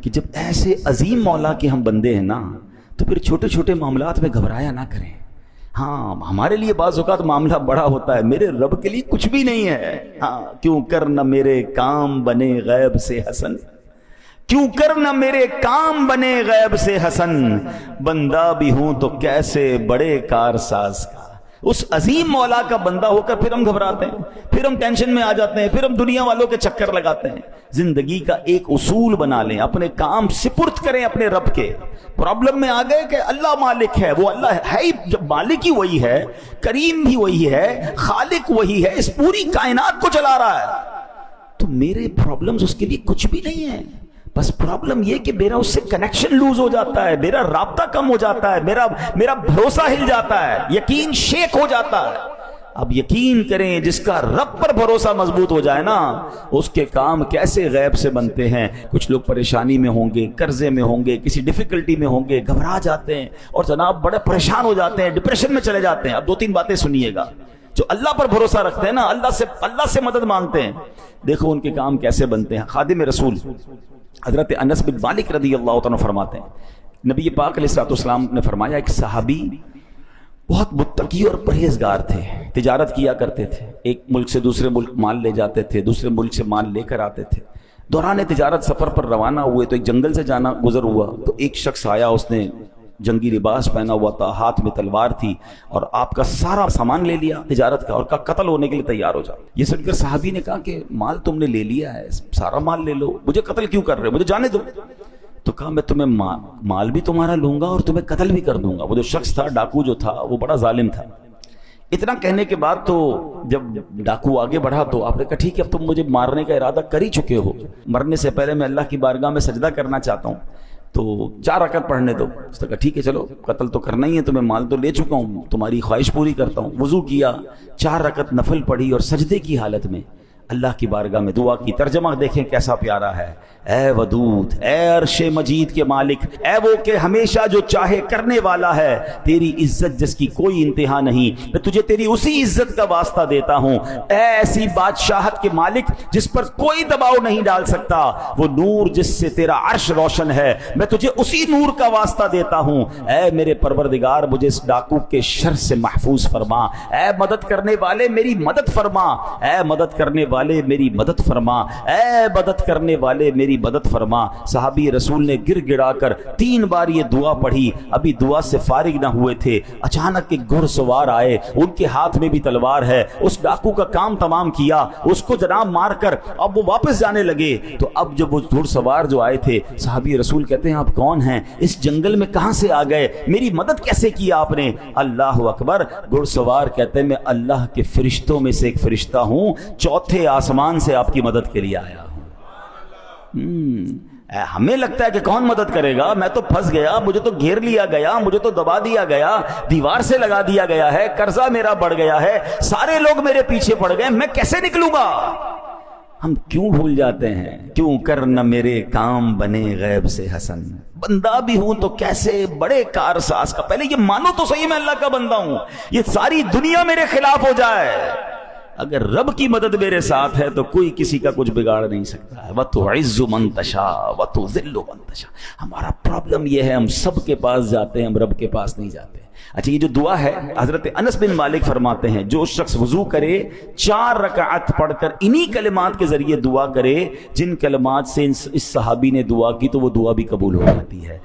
کہ جب ایسے عظیم مولا کے ہم بندے ہیں نا تو پھر چھوٹے چھوٹے معاملات میں گھبرایا نہ کریں. ہاں ہمارے لیے بعض اوقات معاملہ بڑا ہوتا ہے، میرے رب کے لیے کچھ بھی نہیں ہے. ہاں کیوں کر نہ میرے کام بنے غیب سے حسن، کیوں کر نہ میرے کام بنے غیب سے حسن، بندہ بھی ہوں تو کیسے بڑے کارساز کا. اس عظیم مولا کا بندہ ہو کر پھر ہم گھبراتے ہیں، پھر ہم ٹینشن میں آ جاتے ہیں، پھر ہم دنیا والوں کے چکر لگاتے ہیں. زندگی کا ایک اصول بنا لیں، اپنے کام سپرد کریں اپنے رب کے. پرابلم میں آ گئے کہ اللہ مالک ہے، وہ اللہ ہے ہی، جب مالک ہی وہی ہے، کریم بھی وہی ہے، خالق وہی ہے، اس پوری کائنات کو چلا رہا ہے، تو میرے پرابلمز اس کے لیے کچھ بھی نہیں ہے. بس پرابلم یہ کہ میرا اس سے کنیکشن لوز ہو جاتا ہے، میرا رابطہ کم ہو جاتا ہے، میرا بھروسہ ہل جاتا ہے، یقین شیک ہو جاتا ہے. اب یقین کریں جس کا رب پر بھروسہ مضبوط ہو جائے نا، اس کے کام کیسے غیب سے بنتے ہیں. کچھ لوگ پریشانی میں ہوں گے، قرضے میں ہوں گے، کسی ڈیفیکلٹی میں ہوں گے، گھبرا جاتے ہیں اور جناب بڑے پریشان ہو جاتے ہیں، ڈپریشن میں چلے جاتے ہیں. اب 2-3 باتیں سنیے گا. جو اللہ پر بھروسہ رکھتے ہیں نا، اللہ سے مدد مانگتے ہیں، دیکھو ان کے کام کیسے بنتے ہیں. خادم رسول حضرت انس بن مالک رضی اللہ عنہ فرماتے ہیں، نبی پاک علیہ الصلوۃ والسلام نے فرمایا ایک صحابی بہت متقی اور پرہیزگار تھے، تجارت کیا کرتے تھے، ایک ملک سے دوسرے ملک مال لے جاتے تھے، دوسرے ملک سے مال لے کر آتے تھے. دوران تجارت سفر پر روانہ ہوئے تو ایک جنگل سے جانا گزر ہوا، تو ایک شخص آیا، اس نے جنگی لباس پہنا ہوا تھا، ہاتھ میں تلوار تھی، اور آپ کا سارا سامان لے لیا تجارت کا اور کہا قتل ہونے کے لیے تیار ہو جاؤ. یہ سن کر صحابی نے کہا کہ مال تم نے لے لیا ہے، سارا مال لے لو، مجھے قتل کیوں کر رہے ہو، مجھے جانے دو. تو کہا میں تمہیں مال بھی تمہارا لوں گا اور تمہیں قتل بھی کر دوں گا. وہ جو شخص تھا، ڈاکو جو تھا، وہ بڑا ظالم تھا. اتنا کہنے کے بعد تو جب ڈاکو آگے بڑھا تو آپ نے کہا ٹھیک ہے اب تم مجھے مارنے کا ارادہ کر ہی چکے ہو، مرنے سے پہلے میں اللہ کی بارگاہ میں سجدہ کرنا چاہتا ہوں، تو 4 رکعت پڑھنے دو. اس نے کہا ٹھیک ہے چلو، قتل تو کرنا ہی ہے، تمہیں مال تو لے چکا ہوں، تمہاری خواہش پوری کرتا ہوں. وضو کیا، 4 رکعت نفل پڑھی اور سجدے کی حالت میں اللہ کی بارگاہ میں دعا کی. ترجمہ دیکھیں کیسا پیارا ہے. اے ودود، اے عرش مجید کے مالک، اے وہ کہ ہمیشہ جو چاہے کرنے والا ہے، تیری عزت جس کی کوئی انتہا نہیں، میں تجھے تیری اسی عزت کا واسطہ دیتا ہوں. اے ایسی بادشاہت کے مالک جس پر کوئی دباؤ نہیں ڈال سکتا، وہ نور جس سے تیرا عرش روشن ہے، میں تجھے اسی نور کا واسطہ دیتا ہوں. اے میرے پروردگار، مجھے اس ڈاکو کے شر سے محفوظ فرما. اے مدد کرنے والے میری مدد فرما، اے مدد کرنے والے میری مدد فرما، اے مدد کرنے والے میری مدد فرما. صحابی رسول نے گر گڑا کر 3 بار یہ دعا پڑھی. ابھی دعا سے فارغ نہ ہوئے تھے، اچانک ایک گھڑ سوار آئے، ان کے ہاتھ میں بھی تلوار ہے. اس ڈاکو کا کام تمام کیا، اس کو جناب مار کر اب وہ واپس جانے لگے. تو اب جب وہ گھڑ سوار جو آئے تھے، صحابی رسول کہتے ہیں آپ کون ہیں، اس جنگل میں کہاں سے آ گئے، میری مدد کیسے کی آپ نے؟ اللہ اکبر. گھڑ سوار کہتے ہیں میں اللہ کے فرشتوں میں سے ایک فرشتہ ہوں، 4تھے آسمان سے آپ کی مدد کے لیے آیا ہوں. ہمیں لگتا ہے کہ کون مدد کرے گا، میں تو پھنس گیا، مجھے تو گھیر لیا گیا، مجھے تو دبا دیا گیا، دیوار سے لگا دیا گیا ہے، قرضہ میرا بڑھ گیا ہے، سارے لوگ میرے پیچھے پڑ گئے، میں کیسے نکلوں گا؟ ہم کیوں بھول جاتے ہیں؟ کیوں کر نہ میرے کام بنے غیب سے حسن، بندہ بھی ہوں تو کیسے بڑے کارساز کا. پہلے یہ مانو تو صحیح میں اللہ کا بندہ ہوں، یہ ساری دنیا میرے خلاف ہو جائے، اگر رب کی مدد میرے ساتھ ہے تو کوئی کسی کا کچھ بگاڑ نہیں سکتا ہے. وَتُعِزُّ مَن تَشَاءُ وَتُذِلُّ مَن تَشَاءُ. ہمارا پرابلم یہ ہے ہم سب کے پاس جاتے ہیں، ہم رب کے پاس نہیں جاتے. اچھا یہ جو دعا ہے، حضرت انس بن مالک فرماتے ہیں جو شخص وضو کرے 4 رکعت پڑھ کر انہی کلمات کے ذریعے دعا کرے جن کلمات سے اس صحابی نے دعا کی، تو وہ دعا بھی قبول ہو جاتی ہے.